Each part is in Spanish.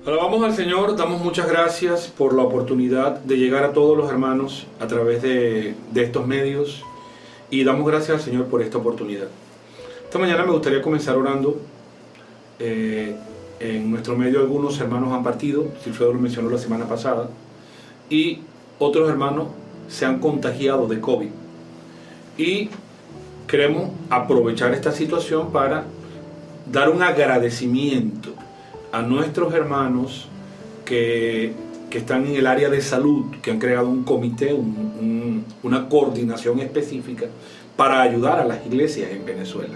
Alabamos al Señor, damos muchas gracias por la oportunidad de llegar a todos los hermanos a través de estos medios y damos gracias al Señor por esta oportunidad. Esta mañana me gustaría comenzar orando. En nuestro medio algunos hermanos han partido, Silfredo lo mencionó la semana pasada, y otros hermanos se han contagiado de COVID. Y queremos aprovechar esta situación para dar un agradecimiento a nuestros hermanos que están en el área de salud, que han creado un comité, una coordinación específica para ayudar a las iglesias en Venezuela.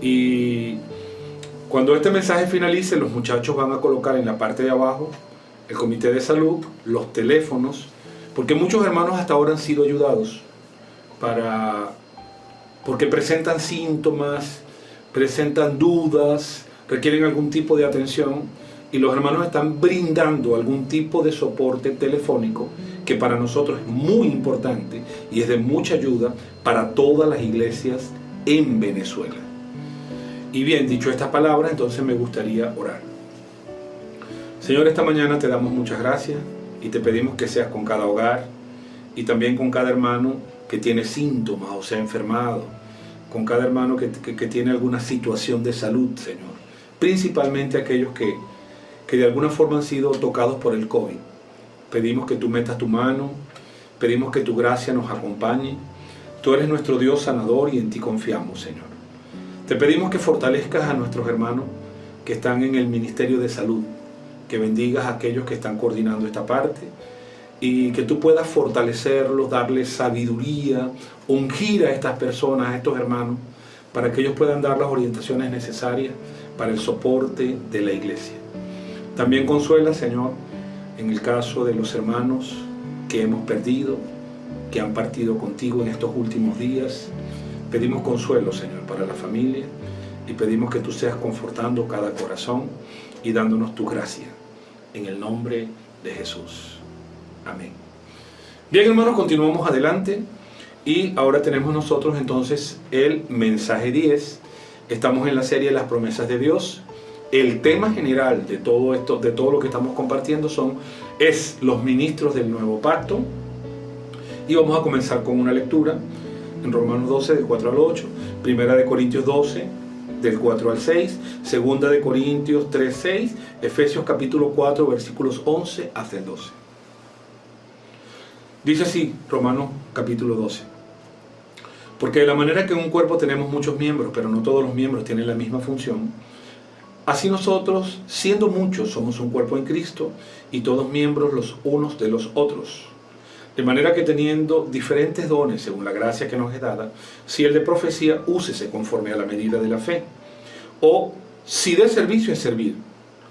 Y cuando este mensaje finalice, los muchachos van a colocar en la parte de abajo el comité de salud, los teléfonos, porque muchos hermanos hasta ahora han sido ayudados porque presentan síntomas, presentan dudas, requieren algún tipo de atención, y los hermanos están brindando algún tipo de soporte telefónico que para nosotros es muy importante y es de mucha ayuda para todas las iglesias en Venezuela. Y bien, dicho estas palabras, entonces me gustaría orar. Señor, esta mañana te damos muchas gracias y te pedimos que seas con cada hogar y también con cada hermano que tiene síntomas o se ha enfermado, con cada hermano que tiene alguna situación de salud, Señor. Principalmente aquellos que de alguna forma han sido tocados por el COVID. Pedimos que tú metas tu mano, pedimos que tu gracia nos acompañe. Tú eres nuestro Dios sanador y en ti confiamos, Señor. Te pedimos que fortalezcas a nuestros hermanos que están en el Ministerio de Salud, que bendigas a aquellos que están coordinando esta parte y que tú puedas fortalecerlos, darles sabiduría, ungir a estas personas, a estos hermanos, para que ellos puedan dar las orientaciones necesarias para el soporte de la iglesia. También consuela, Señor, en el caso de los hermanos que hemos perdido, que han partido contigo en estos últimos días. Pedimos consuelo, Señor, para la familia y pedimos que tú seas confortando cada corazón y dándonos tu gracia. En el nombre de Jesús. Amén. Bien, hermanos, continuamos adelante y ahora tenemos nosotros entonces el mensaje 10. Estamos en la serie de las promesas de Dios. El tema general de todo esto, de todo lo que estamos compartiendo es los ministros del nuevo pacto. Y vamos a comenzar con una lectura en Romanos 12 del 4 al 8, Primera de Corintios 12 del 4 al 6, Segunda de Corintios 3, 6, Efesios capítulo 4 versículos 11 hasta el 12. Dice así Romanos capítulo 12. Porque de la manera que en un cuerpo tenemos muchos miembros, pero no todos los miembros tienen la misma función, así nosotros, siendo muchos, somos un cuerpo en Cristo y todos miembros los unos de los otros. De manera que teniendo diferentes dones según la gracia que nos es dada, si el de profecía, úsese conforme a la medida de la fe. O si de servicio es servir.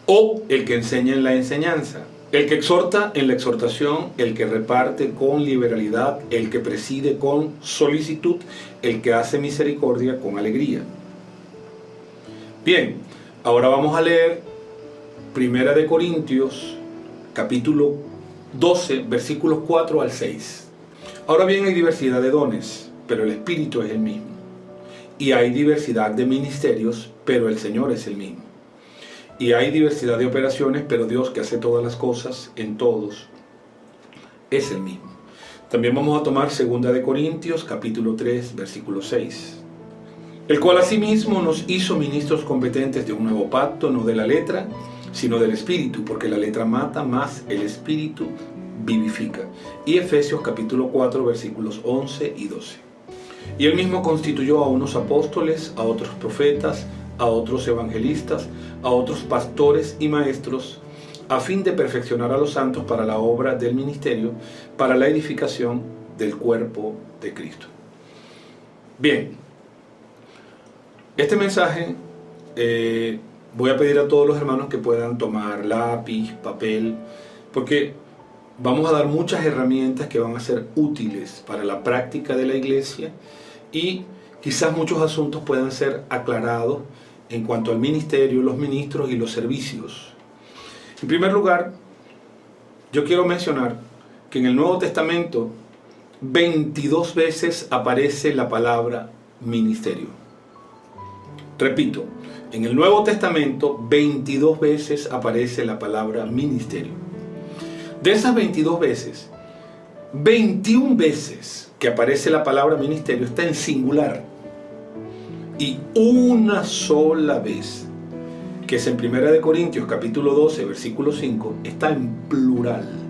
O el que enseña en la enseñanza. El que exhorta en la exhortación, el que reparte con liberalidad, el que preside con solicitud, el que hace misericordia con alegría. Bien, ahora vamos a leer Primera de Corintios, capítulo 12, versículos 4 al 6. Ahora bien, hay diversidad de dones, pero el Espíritu es el mismo. Y hay diversidad de ministerios, pero el Señor es el mismo. Y hay diversidad de operaciones, pero Dios, que hace todas las cosas en todos, es el mismo. También vamos a tomar 2 de Corintios, capítulo 3, versículo 6. El cual asimismo nos hizo ministros competentes de un nuevo pacto, no de la letra, sino del Espíritu, porque la letra mata, más el Espíritu vivifica. Y Efesios capítulo 4, versículos 11 y 12. Y él mismo constituyó a unos apóstoles, a otros profetas, a otros evangelistas, a otros pastores y maestros, a fin de perfeccionar a los santos para la obra del ministerio, para la edificación del cuerpo de Cristo. Bien, este mensaje voy a pedir a todos los hermanos que puedan tomar lápiz, papel, porque vamos a dar muchas herramientas que van a ser útiles para la práctica de la iglesia y quizás muchos asuntos puedan ser aclarados en cuanto al ministerio, los ministros y los servicios. En primer lugar, yo quiero mencionar que en el Nuevo Testamento 22 veces aparece la palabra ministerio. Repito, en el Nuevo Testamento 22 veces aparece la palabra ministerio. De esas 22 veces, 21 veces que aparece la palabra ministerio está en singular. Y una sola vez, que es en 1 Corintios capítulo 12, versículo 5, está en plural.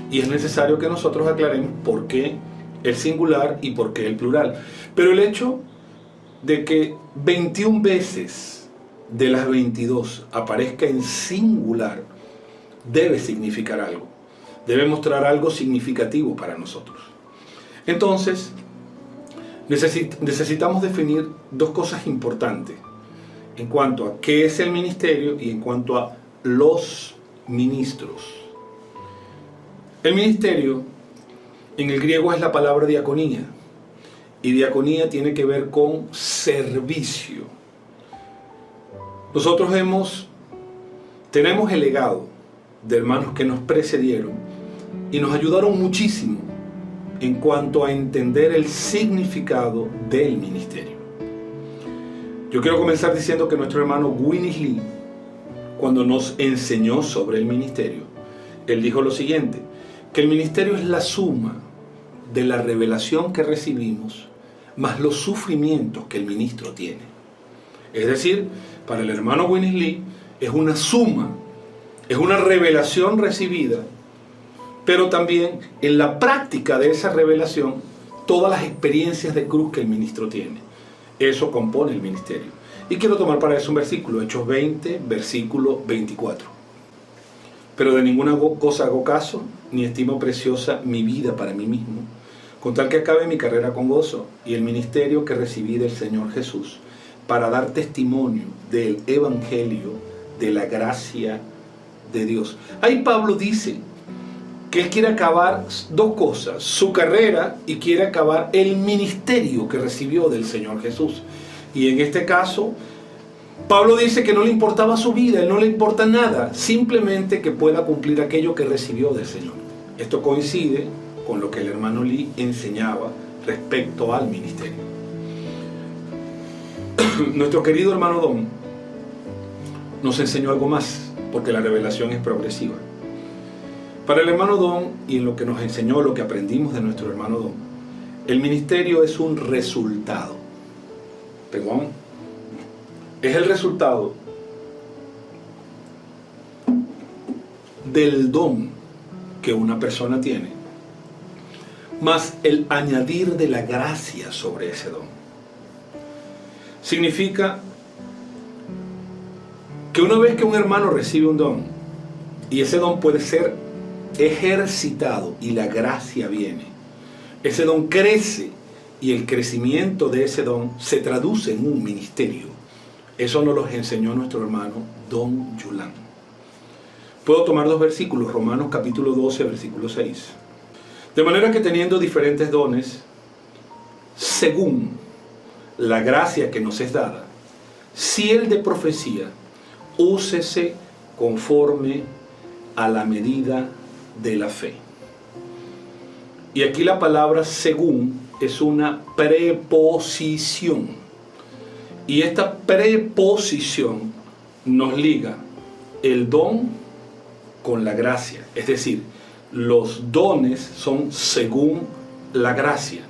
Y es necesario que nosotros aclaremos por qué el singular y por qué el plural. Pero el hecho de que 21 veces de las 22 aparezca en singular debe significar algo. Debe mostrar algo significativo para nosotros. Entonces, necesitamos definir dos cosas importantes en cuanto a qué es el ministerio y en cuanto a los ministros. El ministerio en el griego es la palabra diaconía, y diaconía tiene que ver con servicio. Nosotros tenemos el legado de hermanos que nos precedieron y nos ayudaron muchísimo en cuanto a entender el significado del ministerio. Yo quiero comenzar diciendo que nuestro hermano Witness Lee, cuando nos enseñó sobre el ministerio, él dijo lo siguiente: que el ministerio es la suma de la revelación que recibimos más los sufrimientos que el ministro tiene. Es decir, para el hermano Witness Lee es una suma, es una revelación recibida, pero también en la práctica de esa revelación todas las experiencias de cruz que el ministro tiene. Eso compone el ministerio. Y quiero tomar para eso un versículo, Hechos 20, versículo 24. Pero de ninguna cosa hago caso, ni estimo preciosa mi vida para mí mismo, con tal que acabe mi carrera con gozo y el ministerio que recibí del Señor Jesús, para dar testimonio del evangelio de la gracia de Dios. Ahí Pablo dice que él quiere acabar dos cosas: su carrera, y quiere acabar el ministerio que recibió del Señor Jesús. Y en este caso, Pablo dice que no le importaba su vida, no le importa nada, simplemente que pueda cumplir aquello que recibió del Señor. Esto coincide con lo que el hermano Lee enseñaba respecto al ministerio. Nuestro querido hermano Don nos enseñó algo más, porque la revelación es progresiva. Para el hermano Don, y en lo que nos enseñó, lo que aprendimos de nuestro hermano Don, el ministerio es un resultado. Es el resultado del don que una persona tiene, más el añadir de la gracia sobre ese don. Significa que una vez que un hermano recibe un don, y ese don puede ser ejercitado y la gracia viene, ese don crece y el crecimiento de ese don se traduce en un ministerio. Eso nos lo enseñó nuestro hermano Don Yulán. Puedo tomar dos versículos, Romanos capítulo 12, versículo 6. De manera que teniendo diferentes dones, según la gracia que nos es dada, si el de profecía, úsese conforme a la medida de la fe. Y aquí la palabra según es una preposición. Y esta preposición nos liga el don con la gracia. Es decir, los dones son según la gracia.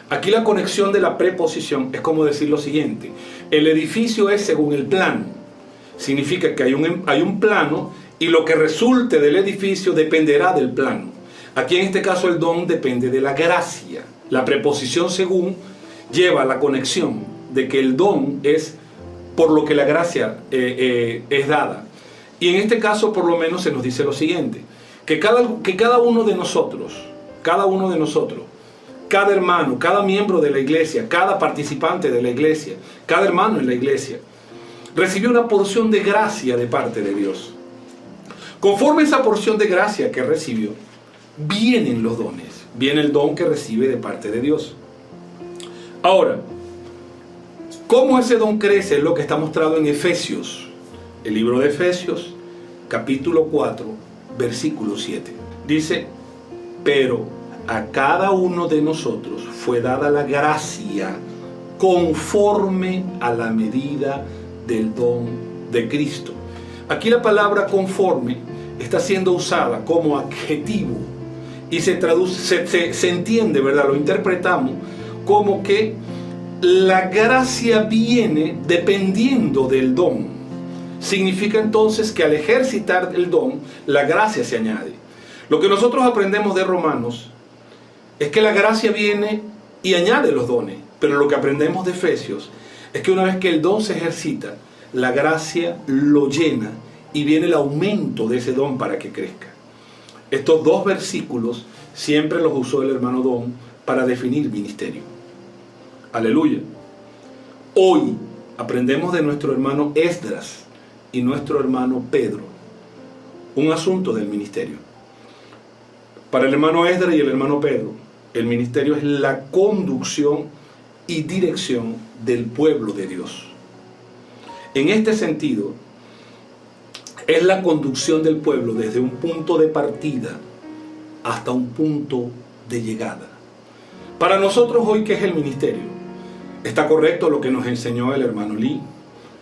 Aquí la conexión de la preposición es como decir lo siguiente: el edificio es según el plano. Significa que hay un plano y lo que resulte del edificio dependerá del plano. Aquí en este caso el don depende de la gracia. La preposición según lleva a la conexión de que el don es por lo que la gracia es dada. Y en este caso por lo menos se nos dice lo siguiente: que cada uno de nosotros, cada hermano, cada miembro de la iglesia, cada participante de la iglesia, cada hermano en la iglesia, recibió una porción de gracia de parte de Dios. Conforme a esa porción de gracia que recibió, vienen los dones. Viene el don que recibe de parte de Dios. Ahora, ¿cómo ese don crece? Es lo que está mostrado en Efesios. El libro de Efesios, capítulo 4, versículo 7. Dice: pero a cada uno de nosotros fue dada la gracia conforme a la medida del don de Cristo. Aquí la palabra conforme está siendo usada como adjetivo y se traduce, se entiende, ¿verdad? Lo interpretamos como que la gracia viene dependiendo del don. Significa entonces que al ejercitar el don, la gracia se añade. Lo que nosotros aprendemos de Romanos es que la gracia viene y añade los dones, pero lo que aprendemos de Efesios es que una vez que el don se ejercita, la gracia lo llena y viene el aumento de ese don para que crezca. Estos dos versículos siempre los usó el hermano Don para definir ministerio. Aleluya. Hoy aprendemos de nuestro hermano Esdras y nuestro hermano Pedro un asunto del ministerio. Para el hermano Esdras y el hermano Pedro, el ministerio es la conducción y dirección del pueblo de Dios. En este sentido, es la conducción del pueblo desde un punto de partida hasta un punto de llegada. Para nosotros hoy, ¿qué es el ministerio? Está correcto lo que nos enseñó el hermano Lee,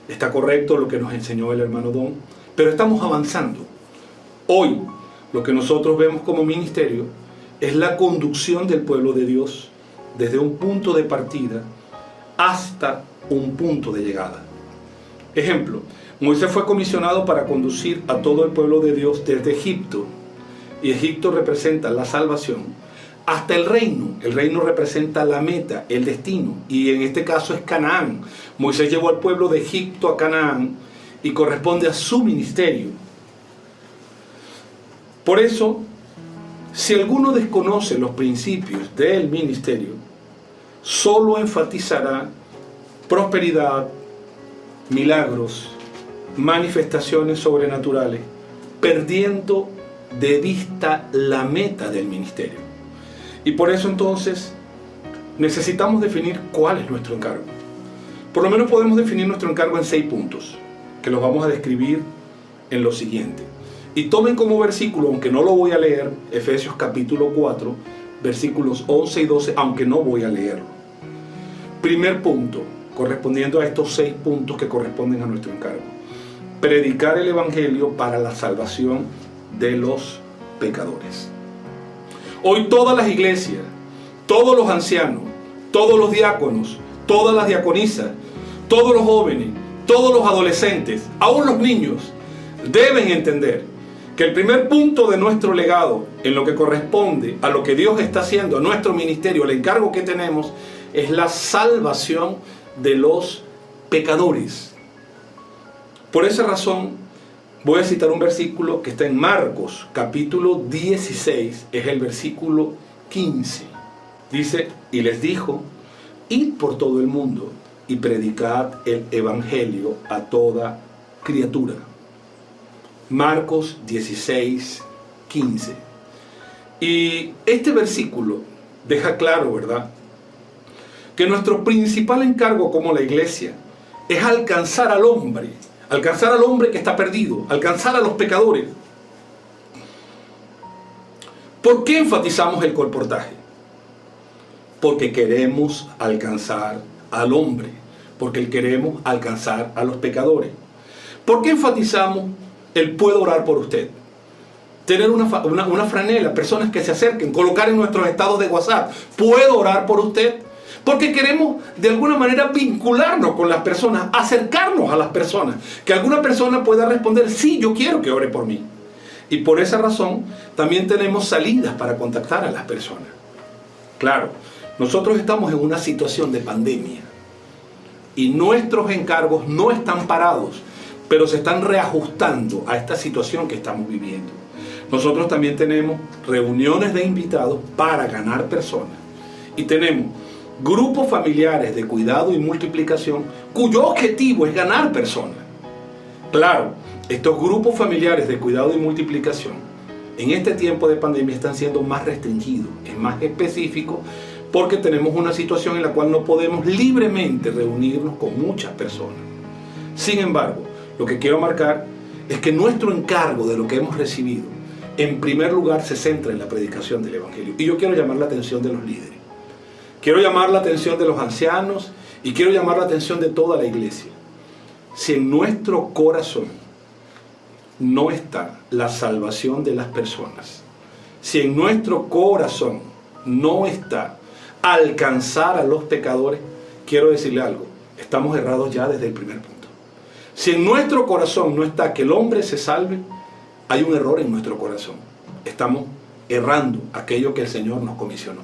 está correcto lo que nos enseñó el hermano Don, pero estamos avanzando. Hoy, lo que nosotros vemos como ministerio es la conducción del pueblo de Dios desde un punto de partida hasta un punto de llegada. Ejemplo, Moisés fue comisionado para conducir a todo el pueblo de Dios desde Egipto, y Egipto representa la salvación, hasta el reino. El reino representa la meta, el destino, y en este caso es Canaán. Moisés llevó al pueblo de Egipto a Canaán y corresponde a su ministerio. Por eso, si alguno desconoce los principios del ministerio, solo enfatizará prosperidad, milagros, manifestaciones sobrenaturales, perdiendo de vista la meta del ministerio. Y por eso entonces necesitamos definir cuál es nuestro encargo. Por lo menos podemos definir nuestro encargo en 6 puntos, que los vamos a describir en lo siguiente. Y tomen como versículo, aunque no lo voy a leer, Efesios capítulo 4, versículos 11 y 12, aunque no voy a leerlo. Primer punto, correspondiendo a estos 6 puntos que corresponden a nuestro encargo: predicar el evangelio para la salvación de los pecadores. Hoy todas las iglesias, todos los ancianos, todos los diáconos, todas las diaconisas, todos los jóvenes, todos los adolescentes, aún los niños, deben entender que el primer punto de nuestro legado, en lo que corresponde a lo que Dios está haciendo, a nuestro ministerio, el encargo que tenemos, es la salvación de los pecadores. Por esa razón, voy a citar un versículo que está en Marcos, capítulo 16, es el versículo 15. Dice, y les dijo, id por todo el mundo y predicad el evangelio a toda criatura. Marcos 16, 15. Y este versículo deja claro, ¿verdad?, que nuestro principal encargo como la iglesia es alcanzar al hombre que está perdido, alcanzar a los pecadores. ¿Por qué enfatizamos el colportaje? Porque queremos alcanzar al hombre, porque queremos alcanzar a los pecadores. ¿Por qué enfatizamos el puedo orar por usted? Tener una franela, personas que se acerquen, colocar en nuestros estados de WhatsApp, ¿puedo orar por usted? Porque queremos de alguna manera vincularnos con las personas, acercarnos a las personas, que alguna persona pueda responder, sí, yo quiero que ore por mí. Y por esa razón también tenemos salidas para contactar a las personas. Claro, nosotros estamos en una situación de pandemia y nuestros encargos no están parados, pero se están reajustando a esta situación que estamos viviendo. Nosotros también tenemos reuniones de invitados para ganar personas y tenemos grupos familiares de cuidado y multiplicación cuyo objetivo es ganar personas. Claro, estos grupos familiares de cuidado y multiplicación en este tiempo de pandemia están siendo más restringidos, es más específico, porque tenemos una situación en la cual no podemos libremente reunirnos con muchas personas. Sin embargo, lo que quiero marcar es que nuestro encargo de lo que hemos recibido en primer lugar se centra en la predicación del Evangelio. Y yo quiero llamar la atención de los líderes. Quiero llamar la atención de los ancianos y quiero llamar la atención de toda la iglesia. Si en nuestro corazón no está la salvación de las personas, si en nuestro corazón no está alcanzar a los pecadores, quiero decirle algo, estamos errados ya desde el primer punto. Si en nuestro corazón no está que el hombre se salve, hay un error en nuestro corazón. Estamos errando aquello que el Señor nos comisionó.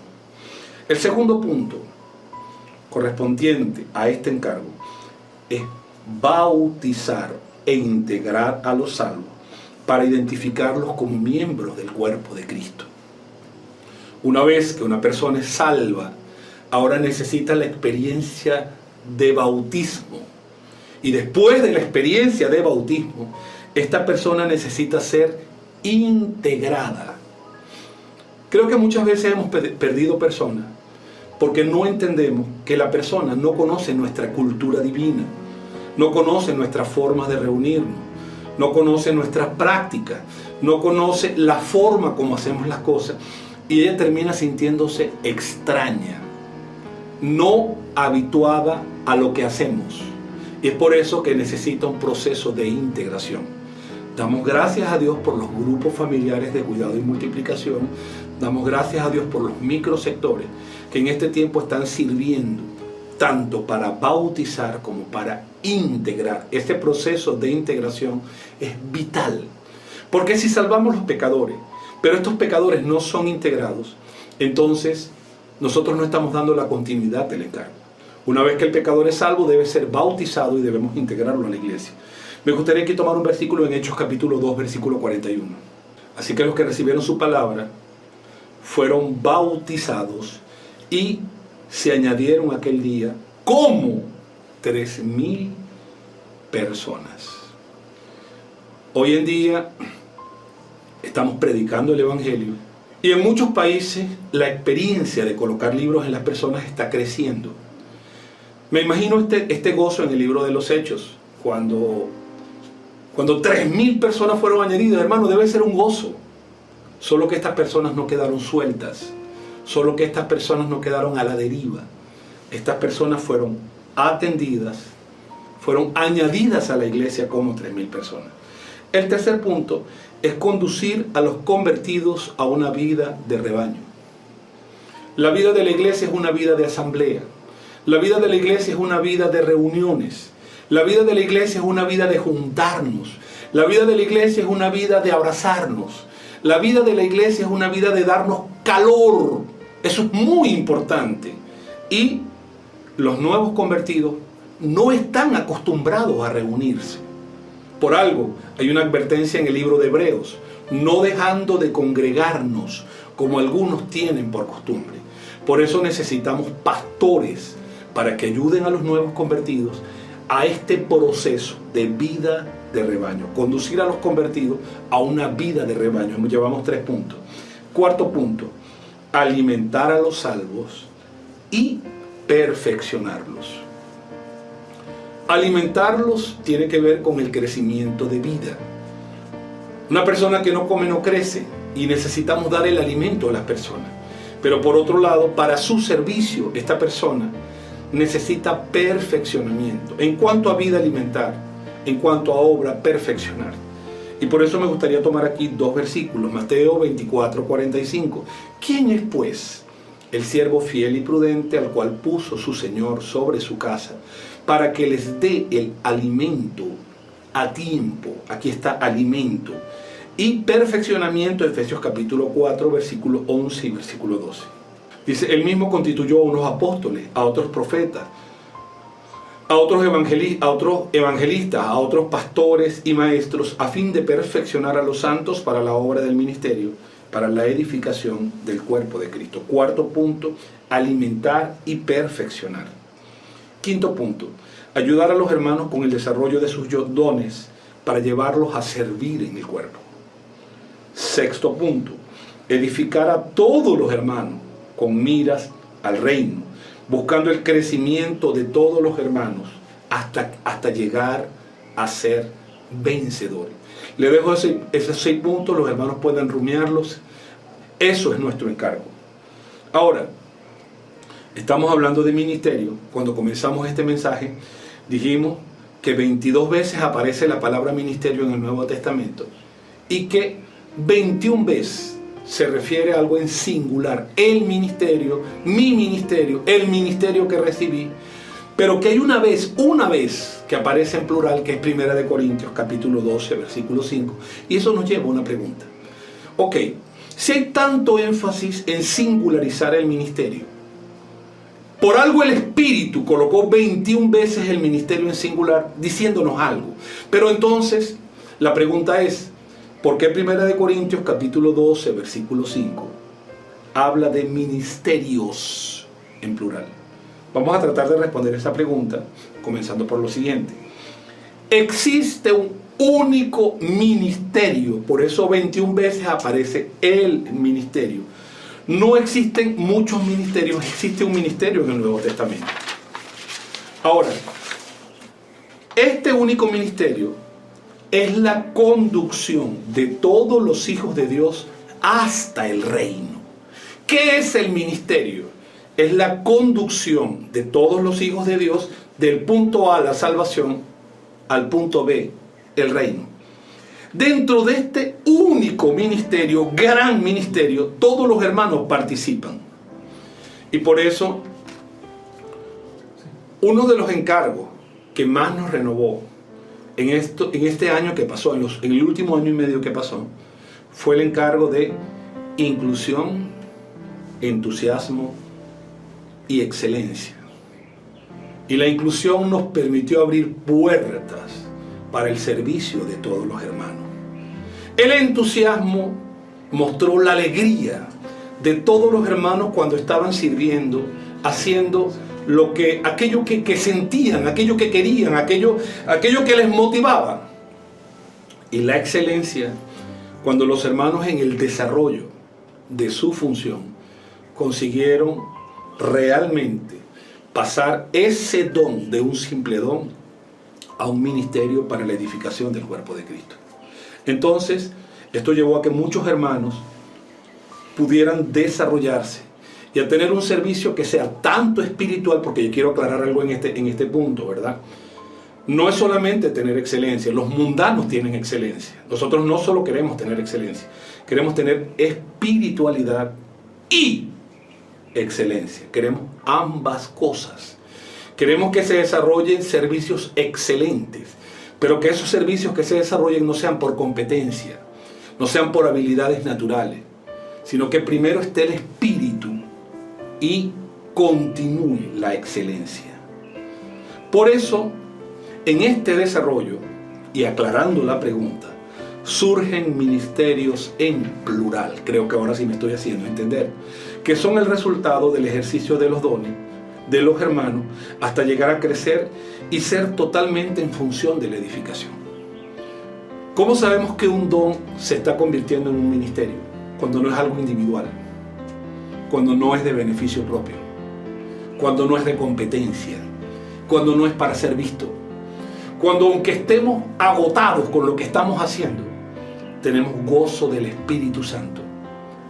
El segundo punto, correspondiente a este encargo, es bautizar e integrar a los salvos para identificarlos como miembros del cuerpo de Cristo. Una vez que una persona es salva, ahora necesita la experiencia de bautismo. Y después de la experiencia de bautismo, esta persona necesita ser integrada. Creo que muchas veces hemos perdido personas porque no entendemos que la persona no conoce nuestra cultura divina, no conoce nuestras formas de reunirnos, no conoce nuestras prácticas, no conoce la forma como hacemos las cosas, y ella termina sintiéndose extraña, no habituada a lo que hacemos. Y es por eso que necesita un proceso de integración. Damos gracias a Dios por los grupos familiares de cuidado y multiplicación. Damos gracias a Dios por los microsectores que en este tiempo están sirviendo tanto para bautizar como para integrar. Este proceso de integración es vital. Porque si salvamos los pecadores, pero estos pecadores no son integrados, entonces nosotros no estamos dando la continuidad del encargo. Una vez que el pecador es salvo, debe ser bautizado y debemos integrarlo a la iglesia. Me gustaría aquí tomar un versículo en Hechos capítulo 2, versículo 41. Así que los que recibieron su palabra fueron bautizados y se añadieron aquel día como 3,000 personas. Hoy en día estamos predicando el Evangelio y en muchos países la experiencia de colocar libros en las personas está creciendo. Me imagino este gozo en el libro de los Hechos, cuando 3,000 personas fueron añadidas. Hermano, debe ser un gozo. Solo que estas personas no quedaron sueltas, solo que estas personas no quedaron a la deriva. Estas personas fueron atendidas, fueron añadidas a la iglesia como 3,000 personas. El tercer punto es conducir a los convertidos a una vida de rebaño. La vida de la iglesia es una vida de asamblea. La vida de la iglesia es una vida de reuniones. La vida de la iglesia es una vida de juntarnos. La vida de la iglesia es una vida de abrazarnos. La vida de la iglesia es una vida de darnos calor. Eso es muy importante. Y los nuevos convertidos no están acostumbrados a reunirse. Por algo, hay una advertencia en el libro de Hebreos: no dejando de congregarnos como algunos tienen por costumbre. Por eso necesitamos pastores para que ayuden a los nuevos convertidos a este proceso de vida de rebaño, conducir a los convertidos a una vida de rebaño. Llevamos 3 puntos. Cuarto punto, alimentar a los salvos y perfeccionarlos. Alimentarlos tiene que ver con el crecimiento de vida. Una persona que no come no crece y necesitamos dar el alimento a las personas. Pero por otro lado, para su servicio, esta persona necesita perfeccionamiento. En cuanto a vida, alimentar. En cuanto a obra, perfeccionar. Y por eso me gustaría tomar aquí 2 versículos. Mateo 24:45. ¿Quién es pues el siervo fiel y prudente al cual puso su Señor sobre su casa para que les dé el alimento a tiempo? Aquí está alimento. Y perfeccionamiento, Efesios capítulo 4, versículo 11 y versículo 12. Dice, él mismo constituyó a unos apóstoles, a otros profetas, a otros evangelistas, a otros pastores y maestros, a fin de perfeccionar a los santos para la obra del ministerio, para la edificación del cuerpo de Cristo. Cuarto punto, alimentar y perfeccionar. Quinto punto, ayudar a los hermanos con el desarrollo de sus dones para llevarlos a servir en el cuerpo. Sexto punto, edificar a todos los hermanos con miras al reino, buscando el crecimiento de todos los hermanos hasta llegar a ser vencedores. Le dejo esos 6 puntos, los hermanos pueden rumiarlos. Eso es nuestro encargo. Ahora, estamos hablando de ministerio. Cuando comenzamos este mensaje, dijimos que 22 veces aparece la palabra ministerio en el Nuevo Testamento y que 21 veces se refiere a algo en singular. El ministerio, mi ministerio, el ministerio que recibí. Pero que hay una vez que aparece en plural, que es 1 Corintios capítulo 12, versículo 5. Y eso nos lleva a una pregunta. Ok, si hay tanto énfasis en singularizar el ministerio, por algo el Espíritu colocó 21 veces el ministerio en singular, diciéndonos algo. Pero entonces, la pregunta es, ¿por qué 1 Corintios capítulo 12, versículo 5 habla de ministerios en plural? Vamos a tratar de responder esa pregunta, comenzando por lo siguiente. Existe un único ministerio, por eso 21 veces aparece el ministerio. No existen muchos ministerios, existe un ministerio en el Nuevo Testamento. Ahora, este único ministerio es la conducción de todos los hijos de Dios hasta el reino. ¿Qué es el ministerio? Es la conducción de todos los hijos de Dios del punto A, la salvación, al punto B, el reino. Dentro de este único ministerio, gran ministerio, todos los hermanos participan. Y por eso, uno de los encargos que más nos renovó en este año que pasó, en el último año y medio que pasó, fue el encargo de inclusión, entusiasmo y excelencia. Y la inclusión nos permitió abrir puertas para el servicio de todos los hermanos. El entusiasmo mostró la alegría de todos los hermanos cuando estaban sirviendo, haciendo aquello que sentían, aquello que querían, aquello que les motivaba. Y la excelencia, cuando los hermanos en el desarrollo de su función consiguieron realmente pasar ese don de un simple don a un ministerio para la edificación del cuerpo de Cristo. Entonces, esto llevó a que muchos hermanos pudieran desarrollarse y a tener un servicio que sea tanto espiritual, porque yo quiero aclarar algo en este punto, ¿verdad? No es solamente tener excelencia, los mundanos tienen excelencia. Nosotros no solo queremos tener excelencia, queremos tener espiritualidad y excelencia. Queremos ambas cosas. Queremos que se desarrollen servicios excelentes, pero que esos servicios que se desarrollen no sean por competencia, no sean por habilidades naturales, sino que primero esté el espíritu y continúe la excelencia. Por eso, en este desarrollo, y aclarando la pregunta, surgen ministerios en plural, creo que ahora sí me estoy haciendo entender, que son el resultado del ejercicio de los dones de los hermanos hasta llegar a crecer y ser totalmente en función de la edificación. ¿Cómo sabemos que un don se está convirtiendo en un ministerio? Cuando no es algo individual, cuando no es de beneficio propio, cuando no es de competencia, cuando no es para ser visto, cuando aunque estemos agotados con lo que estamos haciendo, tenemos gozo del Espíritu Santo,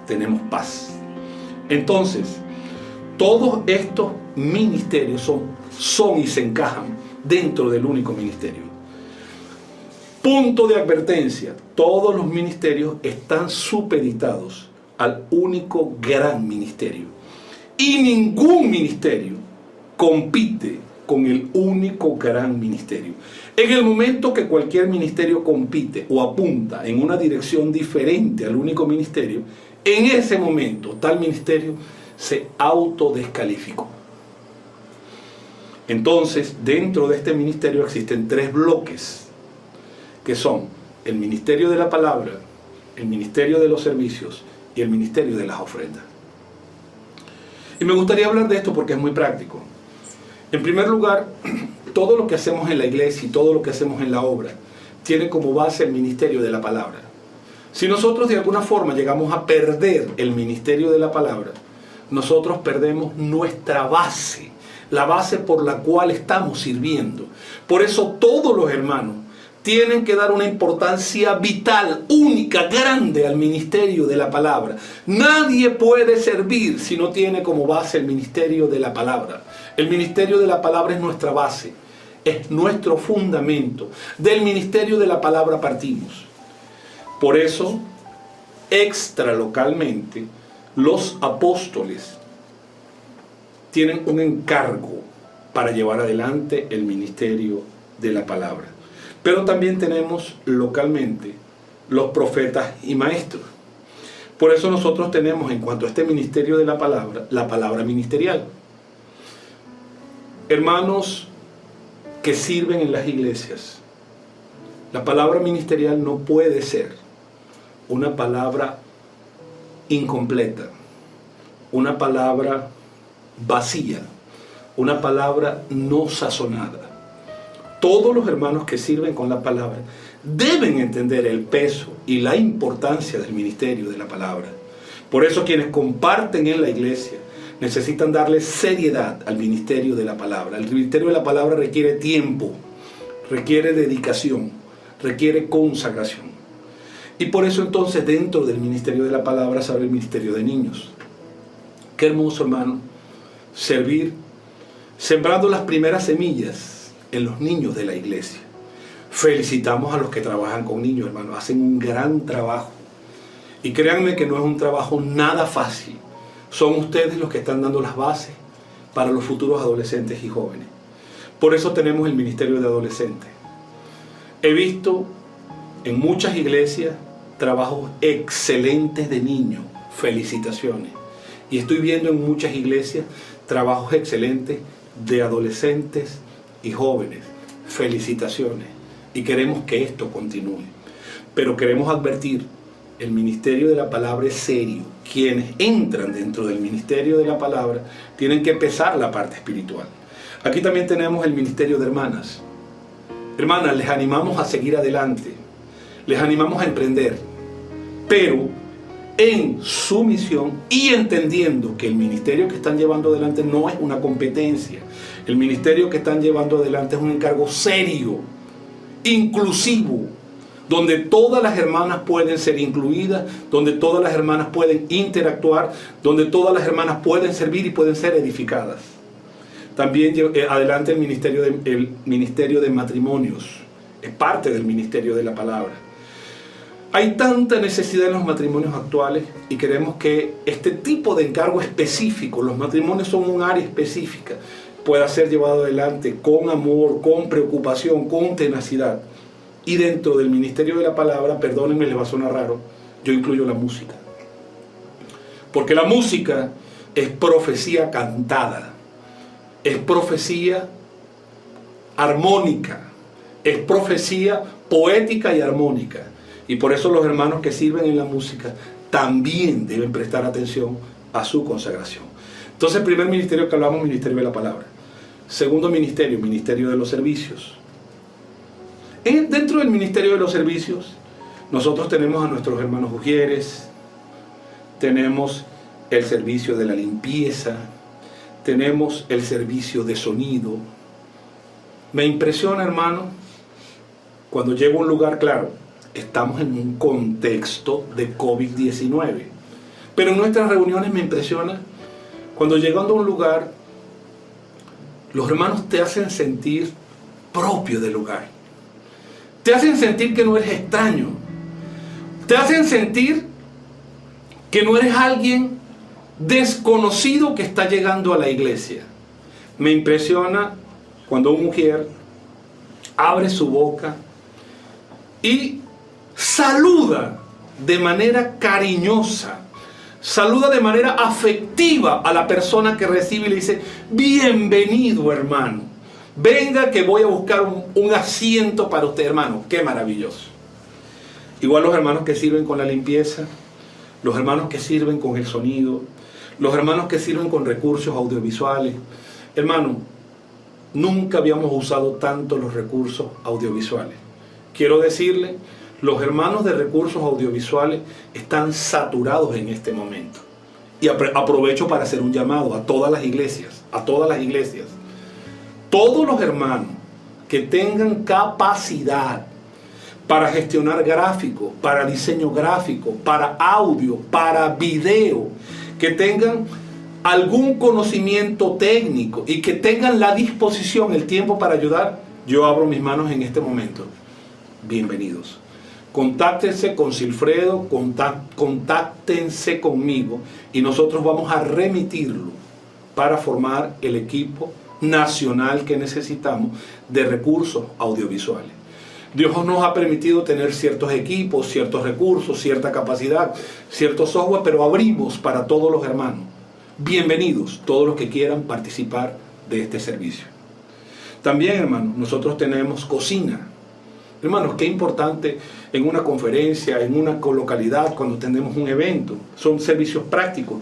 tenemos paz. Entonces, todos estos ministerios son y se encajan dentro del único ministerio. Punto de advertencia: todos los ministerios están supeditados al único gran ministerio. Y ningún ministerio compite con el único gran ministerio. En el momento que cualquier ministerio compite o apunta en una dirección diferente al único ministerio, en ese momento tal ministerio se autodescalificó. Entonces, dentro de este ministerio existen 3 bloques, que son el ministerio de la palabra, el ministerio de los servicios y el ministerio de las ofrendas. Y me gustaría hablar de esto porque es muy práctico. En primer lugar, todo lo que hacemos en la iglesia y todo lo que hacemos en la obra tiene como base el ministerio de la palabra. Si nosotros de alguna forma llegamos a perder el ministerio de la palabra, nosotros perdemos nuestra base, la base por la cual estamos sirviendo. Por eso todos los hermanos tienen que dar una importancia vital, única, grande al ministerio de la palabra. Nadie puede servir si no tiene como base el ministerio de la palabra. El ministerio de la palabra es nuestra base, es nuestro fundamento. Del ministerio de la palabra partimos. Por eso, extralocalmente, los apóstoles tienen un encargo para llevar adelante el ministerio de la palabra. Pero también tenemos localmente los profetas y maestros. Por eso nosotros tenemos, en cuanto a este ministerio de la palabra ministerial. Hermanos que sirven en las iglesias, la palabra ministerial no puede ser una palabra incompleta, una palabra vacía, una palabra no sazonada. Todos los hermanos que sirven con la palabra deben entender el peso y la importancia del ministerio de la palabra. Por eso quienes comparten en la iglesia necesitan darle seriedad al ministerio de la palabra. El ministerio de la palabra requiere tiempo, requiere dedicación, requiere consagración. Y por eso entonces dentro del ministerio de la palabra se abre el ministerio de niños. Qué hermoso, hermano, servir sembrando las primeras semillas en los niños de la iglesia. Felicitamos a los que trabajan con niños, hermano, hacen un gran trabajo. Y créanme que no es un trabajo nada fácil. Son ustedes los que están dando las bases para los futuros adolescentes y jóvenes. Por eso tenemos el ministerio de adolescentes. He visto en muchas iglesias trabajos excelentes de niños. Felicitaciones. Y estoy viendo en muchas iglesias trabajos excelentes de adolescentes y jóvenes. Felicitaciones. Y queremos que esto continúe. Pero queremos advertir, el ministerio de la palabra es serio. Quienes entran dentro del ministerio de la palabra tienen que pesar la parte espiritual. Aquí también tenemos el ministerio de hermanas. Hermanas, les animamos a seguir adelante. Les animamos a emprender. Pero en su misión y entendiendo que el ministerio que están llevando adelante no es una competencia. El ministerio que están llevando adelante es un encargo serio, inclusivo, donde todas las hermanas pueden ser incluidas, donde todas las hermanas pueden interactuar, donde todas las hermanas pueden servir y pueden ser edificadas. También adelante el ministerio de matrimonios, es parte del ministerio de la palabra. Hay tanta necesidad en los matrimonios actuales y queremos que este tipo de encargo específico, los matrimonios son un área específica, pueda ser llevado adelante con amor, con preocupación, con tenacidad. Y dentro del ministerio de la palabra, perdónenme, les va a sonar raro, yo incluyo la música. Porque la música es profecía cantada, es profecía armónica, es profecía poética y armónica. Y por eso los hermanos que sirven en la música también deben prestar atención a su consagración. Entonces, el primer ministerio que hablamos, ministerio de la palabra. Segundo ministerio, ministerio de los servicios. Dentro del ministerio de los servicios, nosotros tenemos a nuestros hermanos ujieres, tenemos el servicio de la limpieza, tenemos el servicio de sonido. Me impresiona, hermano, cuando llego a un lugar, claro, estamos en un contexto de COVID-19, pero en nuestras reuniones me impresiona cuando llegando a un lugar, los hermanos te hacen sentir propio del lugar. Te hacen sentir que no eres extraño. Te hacen sentir que no eres alguien desconocido que está llegando a la iglesia. Me impresiona cuando una mujer abre su boca y saluda de manera cariñosa, saluda de manera afectiva a la persona que recibe y le dice: bienvenido, hermano. Venga que voy a buscar un asiento para usted, hermano. Qué maravilloso. Igual los hermanos que sirven con la limpieza, los hermanos que sirven con el sonido, los hermanos que sirven con recursos audiovisuales. Hermano, nunca habíamos usado tanto los recursos audiovisuales. Quiero decirle, los hermanos de recursos audiovisuales están saturados en este momento. Y aprovecho para hacer un llamado a todas las iglesias, Todos los hermanos que tengan capacidad para gestionar gráficos, para diseño gráfico, para audio, para video, que tengan algún conocimiento técnico y que tengan la disposición, el tiempo para ayudar, yo abro mis manos en este momento. Bienvenidos. Contáctense con Silfredo, contáctense conmigo y nosotros vamos a remitirlo para formar el equipo nacional que necesitamos de recursos audiovisuales. Dios nos ha permitido tener ciertos equipos, ciertos recursos, cierta capacidad, cierto software, pero abrimos para todos los hermanos. Bienvenidos todos los que quieran participar de este servicio. También, hermanos, nosotros tenemos cocina. Hermanos, qué importante en una conferencia, en una localidad, cuando tenemos un evento. Son servicios prácticos.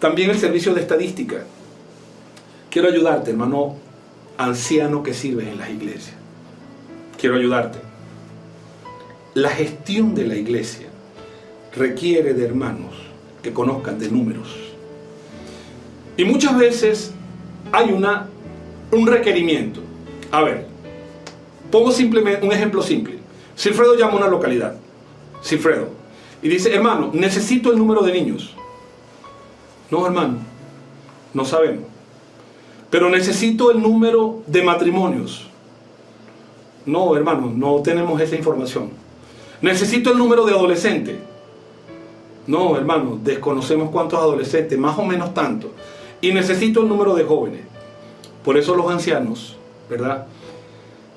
También el servicio de estadística. Quiero ayudarte, hermano anciano que sirves en las iglesias. Quiero ayudarte. La gestión de la iglesia requiere de hermanos que conozcan de números. Y muchas veces hay un requerimiento. A ver, pongo simplemente un ejemplo simple. Silfredo llama a una localidad. Silfredo. Y dice, hermano, necesito el número de niños. No, hermano, no sabemos. Pero necesito el número de matrimonios. No, hermano, no tenemos esa información. Necesito el número de adolescentes. No, hermano, desconocemos cuántos adolescentes, más o menos tanto. Y necesito el número de jóvenes. Por eso los ancianos, ¿verdad?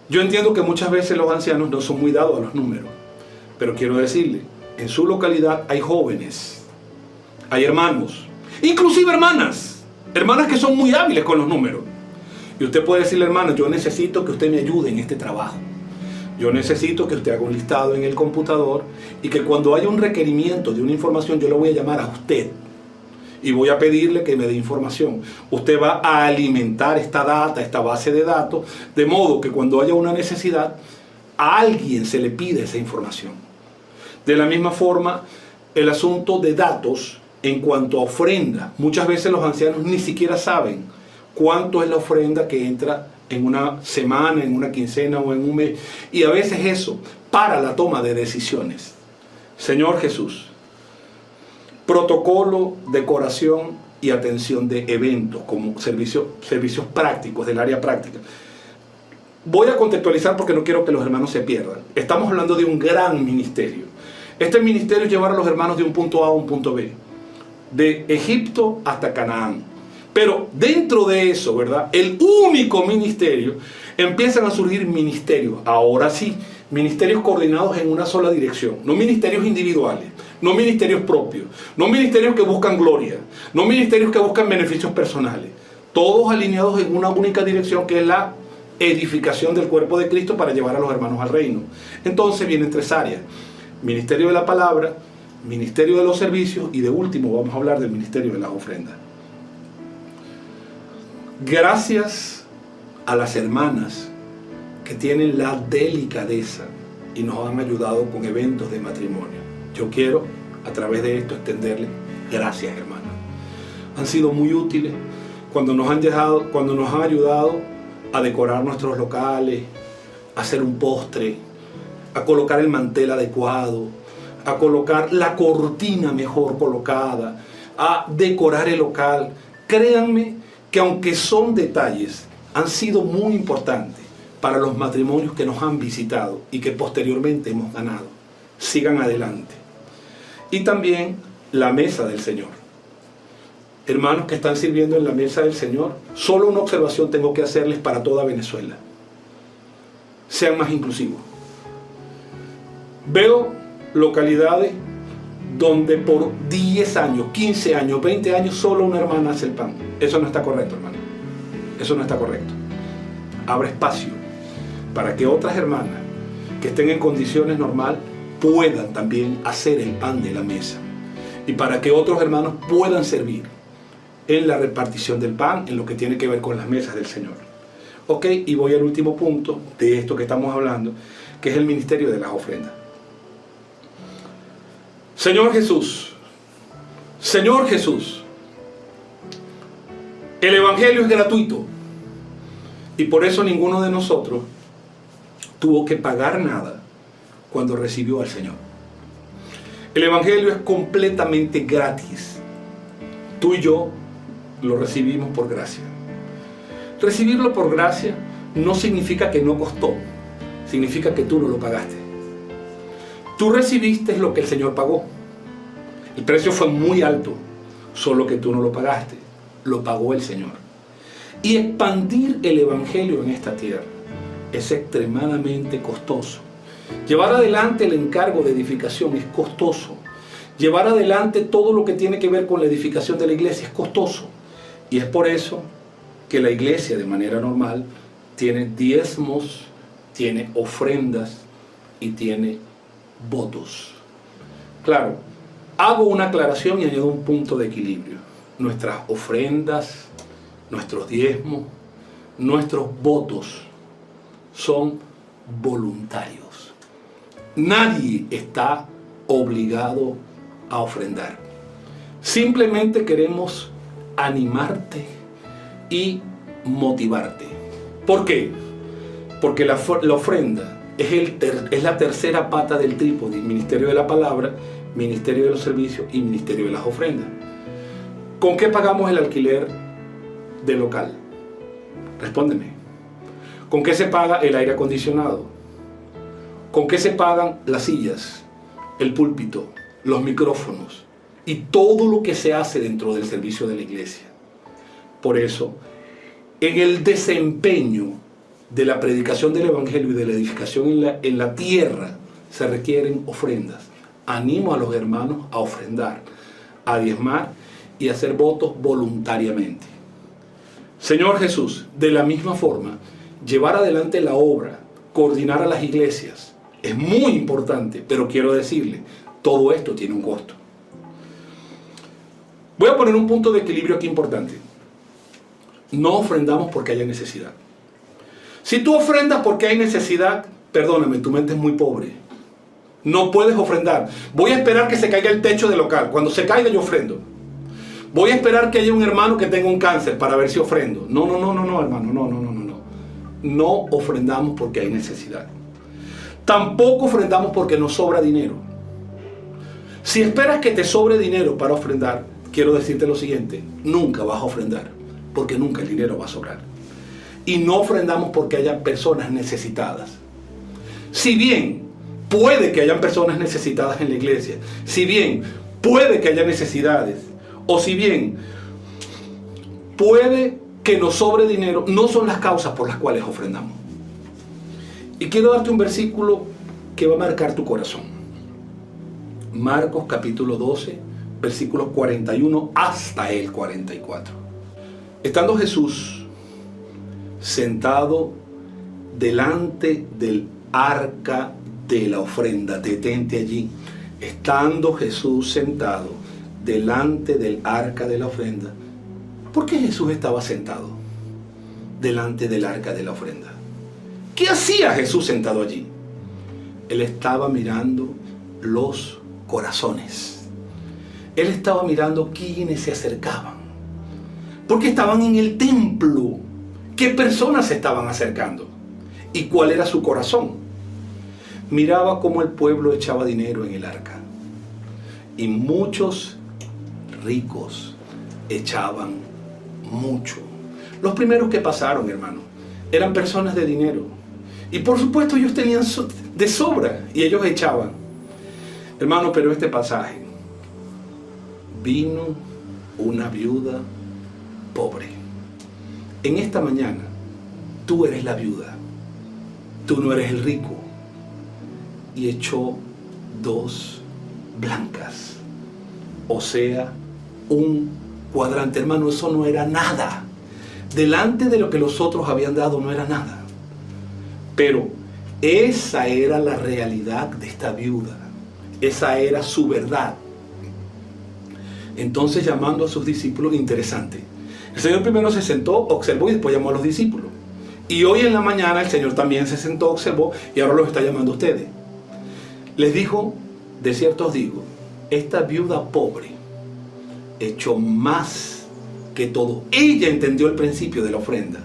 Yo entiendo que muchas veces los ancianos no son muy dados a los números. Pero quiero decirle, en su localidad hay jóvenes, hay hermanos, inclusive hermanas que son muy hábiles con los números. Y usted puede decirle, hermano, yo necesito que usted me ayude en este trabajo. Yo necesito que usted haga un listado en el computador y que cuando haya un requerimiento de una información, yo le voy a llamar a usted y voy a pedirle que me dé información. Usted va a alimentar esta data, esta base de datos, de modo que cuando haya una necesidad, a alguien se le pide esa información. De la misma forma, el asunto de datos en cuanto a ofrenda. Muchas veces los ancianos ni siquiera saben cuánto es la ofrenda que entra en una semana, en una quincena o en un mes. Y a veces eso para la toma de decisiones. Señor Jesús, protocolo, decoración y atención de eventos como servicios prácticos del área práctica. Voy a contextualizar porque no quiero que los hermanos se pierdan. Estamos hablando de un gran ministerio. Este ministerio es llevar a los hermanos de un punto A a un punto B, de Egipto hasta Canaán. Pero dentro de eso, ¿verdad? El único ministerio, empiezan a surgir ministerios. Ahora sí, ministerios coordinados en una sola dirección. No ministerios individuales, no ministerios propios, no ministerios que buscan gloria, no ministerios que buscan beneficios personales. Todos alineados en una única dirección, que es la edificación del cuerpo de Cristo para llevar a los hermanos al reino. Entonces vienen tres áreas: ministerio de la palabra, ministerio de los servicios y de último vamos a hablar del ministerio de las ofrendas. Gracias a las hermanas que tienen la delicadeza y nos han ayudado con eventos de matrimonio. Yo quiero a través de esto extenderles gracias, hermanas. Han sido muy útiles cuando nos han ayudado a decorar nuestros locales, a hacer un postre, a colocar el mantel adecuado, a colocar la cortina mejor colocada, a decorar el local. Créanme que aunque son detalles, han sido muy importantes para los matrimonios que nos han visitado y que posteriormente hemos ganado. Sigan adelante. Y también la mesa del Señor. Hermanos que están sirviendo en la mesa del Señor, solo una observación tengo que hacerles para toda Venezuela. Sean más inclusivos. Veo localidades donde por 10 años, 15 años, 20 años, solo una hermana hace el pan. Eso no está correcto, hermano. Eso no está correcto. Abre espacio para que otras hermanas que estén en condiciones normales puedan también hacer el pan de la mesa. Y para que otros hermanos puedan servir en la repartición del pan, en lo que tiene que ver con las mesas del Señor. Ok, y voy al último punto de esto que estamos hablando, que es el ministerio de las ofrendas. Señor Jesús, el Evangelio es gratuito y por eso ninguno de nosotros tuvo que pagar nada cuando recibió al Señor. El Evangelio es completamente gratis. Tú y yo lo recibimos por gracia. Recibirlo por gracia no significa que no costó, significa que tú no lo pagaste. Tú recibiste lo que el Señor pagó. El precio fue muy alto, solo que tú no lo pagaste, lo pagó el Señor. Y expandir el Evangelio en esta tierra es extremadamente costoso. Llevar adelante el encargo de edificación es costoso. Llevar adelante todo lo que tiene que ver con la edificación de la iglesia es costoso. Y es por eso que la iglesia, de manera normal, tiene diezmos, tiene ofrendas y tiene votos. Claro, hago una aclaración y añado un punto de equilibrio. Nuestras ofrendas, nuestros diezmos, nuestros votos son voluntarios. Nadie está obligado a ofrendar. Simplemente queremos animarte y motivarte. ¿Por qué? Porque la ofrenda es la tercera pata del trípode: ministerio de la palabra, ministerio de los servicios y ministerio de las ofrendas. ¿Con qué pagamos el alquiler del local? Respóndeme. ¿Con qué se paga el aire acondicionado? ¿Con qué se pagan las sillas, el púlpito, los micrófonos y todo lo que se hace dentro del servicio de la iglesia? Por eso, en el desempeño de la predicación del Evangelio y de la edificación en la tierra se requieren ofrendas. Animo a los hermanos a ofrendar, a diezmar y a hacer votos voluntariamente. Señor Jesús, de la misma forma, llevar adelante la obra, coordinar a las iglesias, es muy importante, pero quiero decirle, todo esto tiene un costo. Voy a poner un punto de equilibrio aquí importante. No ofrendamos porque haya necesidad. Si tú ofrendas porque hay necesidad, perdóname, tu mente es muy pobre. No puedes ofrendar. Voy a esperar que se caiga el techo del local. Cuando se caiga yo ofrendo. Voy a esperar que haya un hermano que tenga un cáncer para ver si ofrendo. No, hermano, no. No ofrendamos porque hay necesidad. Tampoco ofrendamos porque nos sobra dinero. Si esperas que te sobre dinero para ofrendar, quiero decirte lo siguiente: nunca vas a ofrendar, porque nunca el dinero va a sobrar. Y no ofrendamos porque haya personas necesitadas. Si bien puede que hayan personas necesitadas en la iglesia, si bien puede que haya necesidades, o si bien puede que nos sobre dinero, no son las causas por las cuales ofrendamos. Y quiero darte un versículo que va a marcar tu corazón. Marcos capítulo 12, versículos 41 hasta el 44. Estando Jesús sentado delante del arca de la ofrenda, detente allí. Estando Jesús sentado delante del arca de la ofrenda. ¿Por qué Jesús estaba sentado delante del arca de la ofrenda? ¿Qué hacía Jesús sentado allí? Él estaba mirando los corazones. Él estaba mirando quiénes se acercaban. Porque estaban en el templo. ¿Qué personas se estaban acercando? ¿Y cuál era su corazón? Miraba cómo el pueblo echaba dinero en el arca. Y muchos ricos echaban mucho. Los primeros que pasaron, hermano, eran personas de dinero. Y por supuesto ellos tenían de sobra y ellos echaban. Hermano, pero este pasaje: vino una viuda pobre. En esta mañana, tú eres la viuda. Tú no eres el rico. Y echó 2 blancas. O sea, un cuadrante. Hermano, eso no era nada. Delante de lo que los otros habían dado no era nada. Pero esa era la realidad de esta viuda. Esa era su verdad. Entonces, llamando a sus discípulos, interesante. El Señor primero se sentó, observó y después llamó a los discípulos. Y hoy en la mañana el Señor también se sentó, observó y ahora los está llamando a ustedes. Les dijo: de cierto os digo, esta viuda pobre echó más que todo. Ella entendió el principio de la ofrenda.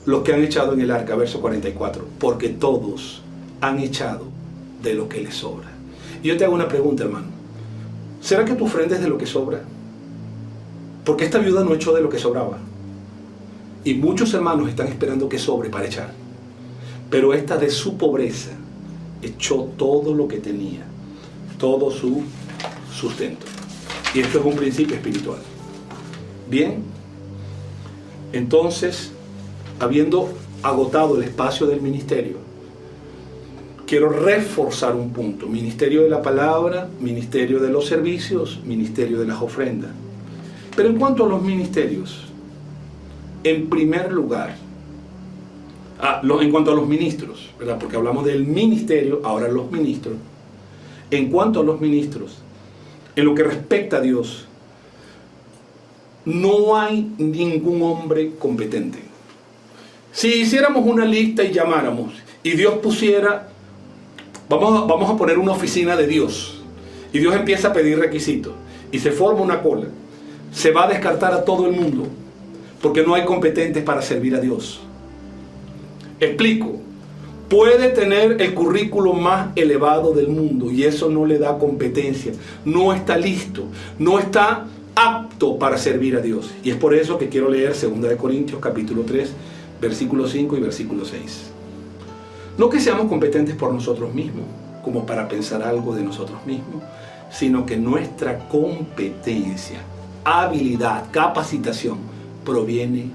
Los que han echado en el arca, verso 44, porque todos han echado de lo que les sobra. Y yo te hago una pregunta, hermano. ¿Será que tú ofrendes de lo que sobra? Porque esta viuda no echó de lo que sobraba. Y muchos hermanos están esperando que sobre para echar. Pero esta de su pobreza echó todo lo que tenía, todo su sustento. Y esto es un principio espiritual. Bien, entonces, habiendo agotado el espacio del ministerio, quiero reforzar un punto: ministerio de la palabra, ministerio de los servicios, ministerio de las ofrendas. Pero en cuanto a los ministerios, en primer lugar, en cuanto a los ministros, ¿verdad? Porque hablamos del ministerio, ahora los ministros. En cuanto a los ministros, en lo que respecta a Dios, no hay ningún hombre competente. Si hiciéramos una lista y llamáramos, y Dios pusiera, vamos a poner una oficina de Dios, y Dios empieza a pedir requisitos, y se forma una cola, se va a descartar a todo el mundo, porque no hay competentes para servir a Dios. Explico. Puede tener el currículo más elevado del mundo y eso no le da competencia, no está listo, no está apto para servir a Dios. Y es por eso que quiero leer 2 Corintios capítulo 3, versículo 5 y versículo 6. No que seamos competentes por nosotros mismos, como para pensar algo de nosotros mismos, sino que nuestra competencia, habilidad, capacitación proviene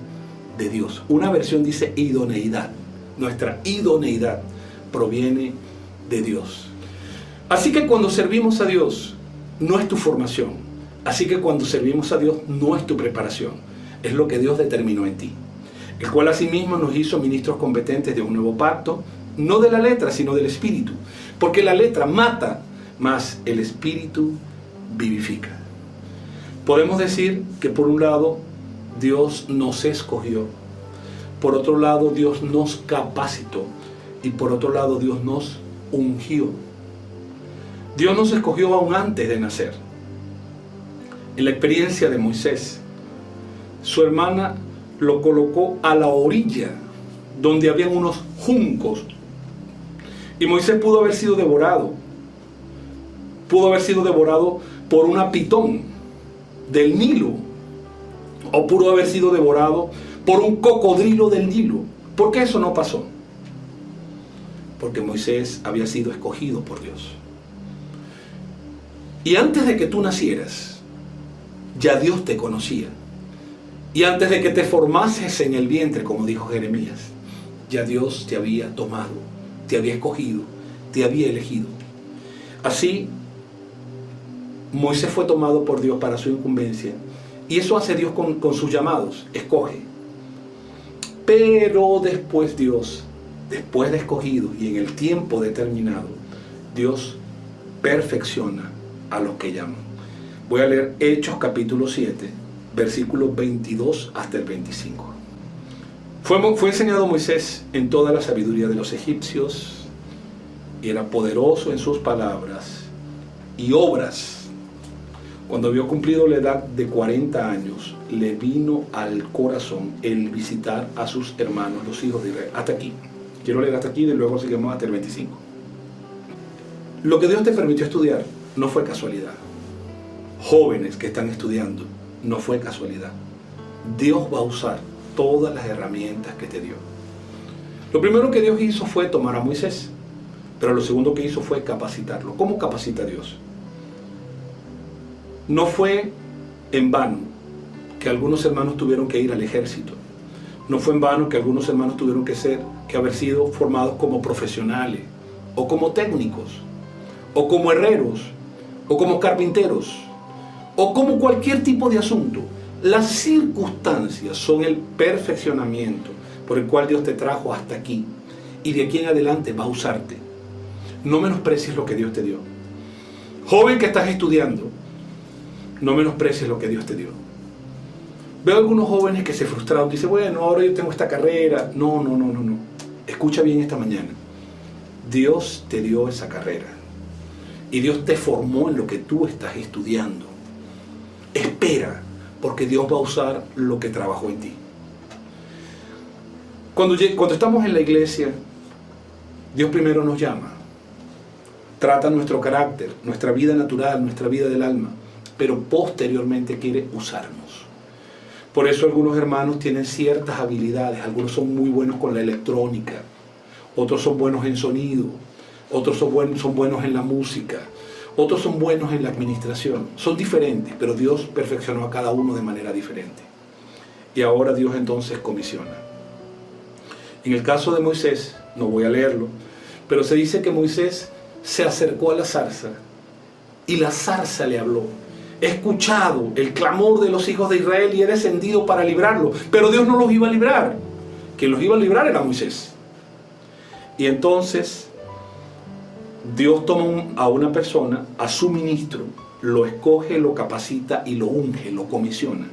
de Dios. Una versión dice idoneidad. Nuestra idoneidad proviene de Dios. Así que cuando servimos a Dios, no es tu formación. Así que cuando servimos a Dios, no es tu preparación. Es lo que Dios determinó en ti. El cual asimismo nos hizo ministros competentes de un nuevo pacto, no de la letra, sino del Espíritu. Porque la letra mata, mas el Espíritu vivifica. Podemos decir que por un lado, Dios nos escogió. Por otro lado, Dios nos capacitó. Y por otro lado, Dios nos ungió. Dios nos escogió aún antes de nacer. En la experiencia de Moisés, su hermana lo colocó a la orilla, donde habían unos juncos. Y Moisés pudo haber sido devorado. Pudo haber sido devorado por una pitón del Nilo. O pudo haber sido devorado por un cocodrilo del Nilo. ¿Por qué eso no pasó? Porque Moisés había sido escogido por Dios. Y antes de que tú nacieras, ya Dios te conocía. Y antes de que te formases en el vientre, como dijo Jeremías, ya Dios te había tomado, te había escogido, te había elegido. Así, Moisés fue tomado por Dios para su incumbencia. Y eso hace Dios con sus llamados, escoge. Pero después Dios, después de escogido y en el tiempo determinado, Dios perfecciona a los que llaman. Voy a leer Hechos capítulo 7, versículos 22 hasta el 25. Fue enseñado Moisés en toda la sabiduría de los egipcios, y era poderoso en sus palabras y obras. Cuando había cumplido la edad de 40 años, le vino al corazón el visitar a sus hermanos, los hijos de Israel. Hasta aquí. Quiero leer hasta aquí y luego seguimos hasta el 25. Lo que Dios te permitió estudiar no fue casualidad. Jóvenes que están estudiando, no fue casualidad. Dios va a usar todas las herramientas que te dio. Lo primero que Dios hizo fue tomar a Moisés, pero lo segundo que hizo fue capacitarlo. ¿Cómo capacita a Dios? No fue en vano que algunos hermanos tuvieron que ir al ejército. No fue en vano que algunos hermanos tuvieron que haber sido formados como profesionales, o como técnicos, o como herreros, o como carpinteros, o como cualquier tipo de asunto. Las circunstancias son el perfeccionamiento por el cual Dios te trajo hasta aquí. Y de aquí en adelante va a usarte. No menosprecies lo que Dios te dio. Joven que estás estudiando, no menosprecies lo que Dios te dio. Veo algunos jóvenes que se frustraron, dicen, bueno, ahora yo tengo esta carrera. No. Escucha bien esta mañana. Dios te dio esa carrera. Y Dios te formó en lo que tú estás estudiando. Espera, porque Dios va a usar lo que trabajó en ti. Cuando estamos en la iglesia, Dios primero nos llama. trata nuestro carácter, nuestra vida natural, nuestra vida del alma, pero posteriormente quiere usarnos. Por eso algunos hermanos tienen ciertas habilidades, algunos son muy buenos con la electrónica, otros son buenos en sonido, otros son buenos en la música, otros son buenos en la administración. Son diferentes, pero Dios perfeccionó a cada uno de manera diferente. Y ahora Dios entonces comisiona. En el caso de Moisés, no voy a leerlo, pero se dice que Moisés se acercó a la zarza y la zarza le habló. He escuchado el clamor de los hijos de Israel y he descendido para librarlos, pero Dios no los iba a librar. Quien los iba a librar era Moisés. Y entonces Dios toma a una persona, a su ministro, lo escoge, lo capacita y lo unge, lo comisiona.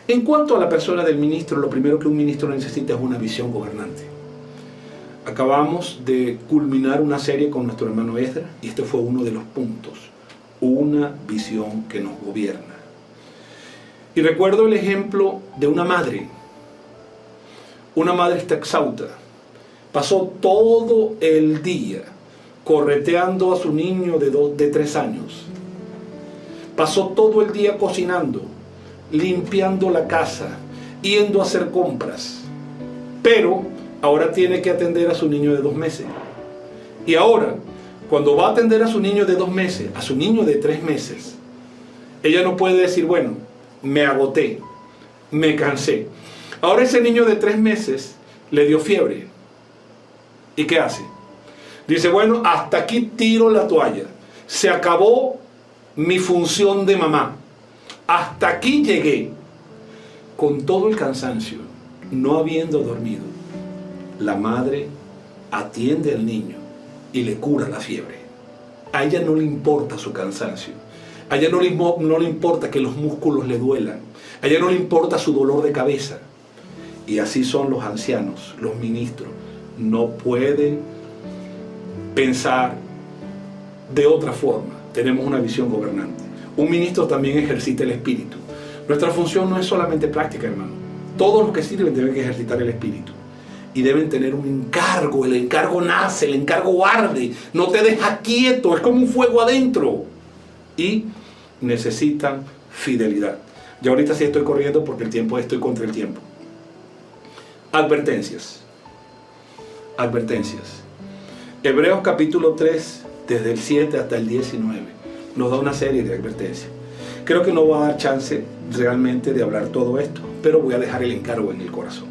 En cuanto a la persona del ministro, lo primero que un ministro necesita es una visión gobernante. Acabamos de culminar una serie con nuestro hermano Esdras y este fue uno de los puntos. Una visión que nos gobierna. Y recuerdo el ejemplo de una madre. Una madre está exhausta. Pasó todo el día correteando a su niño de 3 años. Pasó todo el día cocinando, limpiando la casa, yendo a hacer compras. Pero ahora tiene que atender a su niño de 2 meses. Y ahora, cuando va a atender a su niño de 2 meses, a su niño de 3 meses, ella no puede decir, bueno, me agoté, me cansé. Ahora ese niño de 3 meses le dio fiebre. ¿Y qué hace? Dice, bueno, hasta aquí tiro la toalla. Se acabó mi función de mamá. Hasta aquí llegué. Con todo el cansancio, no habiendo dormido, la madre atiende al niño y le cura la fiebre. A ella no le importa su cansancio. A ella no le importa que los músculos le duelan. A ella no le importa su dolor de cabeza. Y así son los ancianos, los ministros. No pueden pensar de otra forma. Tenemos una visión gobernante. Un ministro también ejercita el espíritu. Nuestra función no es solamente práctica, hermano. Todos los que sirven deben ejercitar el espíritu. Y deben tener un encargo. El encargo nace, el encargo arde. No te deja quieto, es como un fuego adentro. Y necesitan fidelidad. Ya ahorita sí estoy corriendo porque estoy contra el tiempo. Advertencias. Advertencias. Hebreos capítulo 3, desde el 7 hasta el 19, nos da una serie de advertencias. Creo que no va a dar chance realmente de hablar todo esto, pero voy a dejar el encargo en el corazón.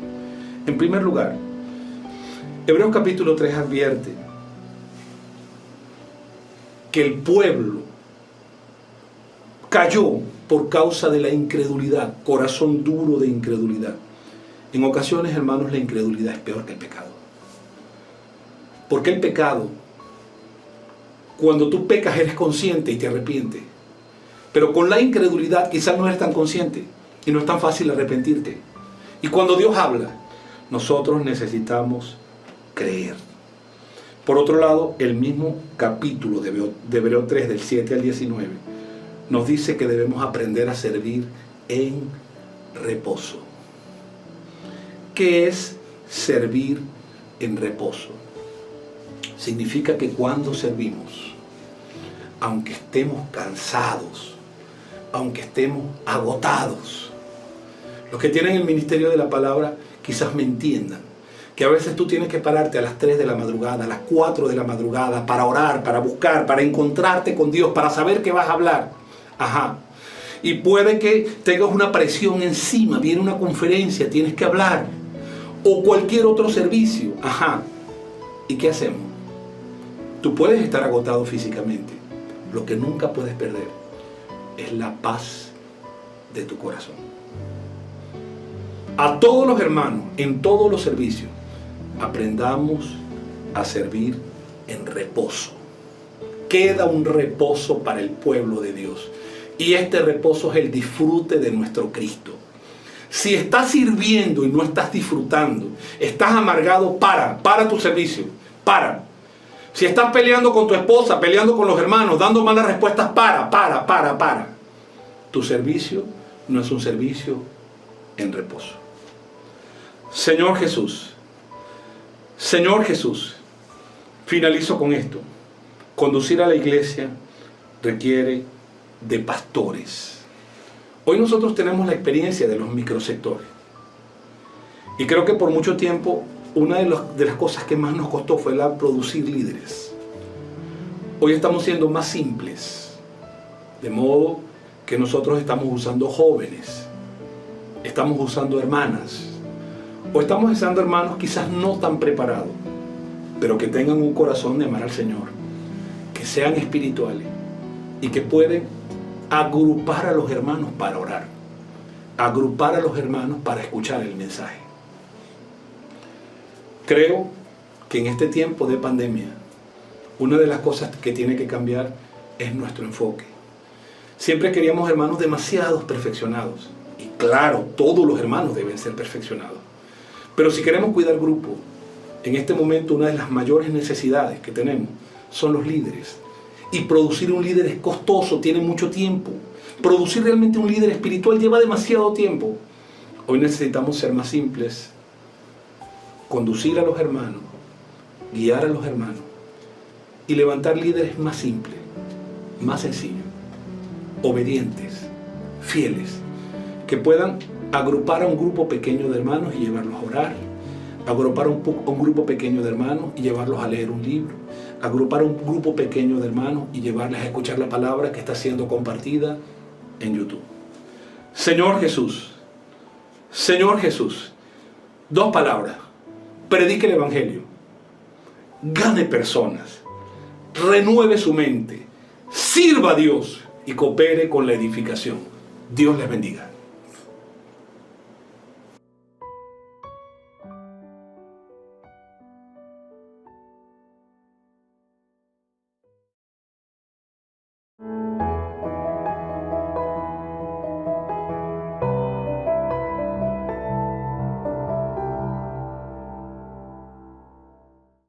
En primer lugar, Hebreos capítulo 3 advierte que el pueblo cayó por causa de la incredulidad, corazón duro de incredulidad. En ocasiones, hermanos, la incredulidad es peor que el pecado. Porque el pecado, cuando tú pecas eres consciente y te arrepientes. Pero con la incredulidad quizás no eres tan consciente y no es tan fácil arrepentirte. Y cuando Dios habla, nosotros necesitamos creer. Por otro lado, el mismo capítulo de Hebreos 3, del 7 al 19, nos dice que debemos aprender a servir en reposo. ¿Qué es servir en reposo? Significa que cuando servimos, aunque estemos cansados, aunque estemos agotados, los que tienen el ministerio de la palabra quizás me entiendan, que a veces tú tienes que pararte a las 3 de la madrugada, a las 4 de la madrugada, para orar, para buscar, para encontrarte con Dios, para saber qué vas a hablar. Ajá. Y puede que tengas una presión encima, viene una conferencia, tienes que hablar, o cualquier otro servicio. Ajá. ¿Y qué hacemos? Tú puedes estar agotado físicamente. Lo que nunca puedes perder es la paz de tu corazón. A todos los hermanos, en todos los servicios, aprendamos a servir en reposo. Queda un reposo para el pueblo de Dios. Y este reposo es el disfrute de nuestro Cristo. Si estás sirviendo y no estás disfrutando, estás amargado, para tu servicio, para. Si estás peleando con tu esposa, peleando con los hermanos, dando malas respuestas, para. Tu servicio no es un servicio en reposo. Señor Jesús, finalizo con esto. Conducir a la iglesia requiere de pastores. Hoy nosotros tenemos la experiencia de los microsectores. Y creo que por mucho tiempo una de las cosas que más nos costó fue la producir líderes. Hoy estamos siendo más simples, de modo que nosotros estamos usando jóvenes, estamos usando hermanas, o estamos usando hermanos quizás no tan preparados, pero que tengan un corazón de amar al Señor, que sean espirituales y que pueden agrupar a los hermanos para orar, agrupar a los hermanos para escuchar el mensaje. Creo que en este tiempo de pandemia, una de las cosas que tiene que cambiar es nuestro enfoque. Siempre queríamos hermanos demasiado perfeccionados. Y claro, todos los hermanos deben ser perfeccionados. Pero si queremos cuidar grupo, en este momento una de las mayores necesidades que tenemos son los líderes. Y producir un líder es costoso, tiene mucho tiempo. Producir realmente un líder espiritual lleva demasiado tiempo. Hoy necesitamos ser más simples, conducir a los hermanos, guiar a los hermanos y levantar líderes más simples, más sencillos, obedientes, fieles, que puedan agrupar a un grupo pequeño de hermanos y llevarlos a orar, agrupar a un grupo pequeño de hermanos y llevarlos a leer un libro, agrupar a un grupo pequeño de hermanos y llevarles a escuchar la palabra que está siendo compartida en YouTube. Señor Jesús, dos palabras: predique el evangelio, gane personas, renueve su mente, sirva a Dios y coopere con la edificación. Dios les bendiga.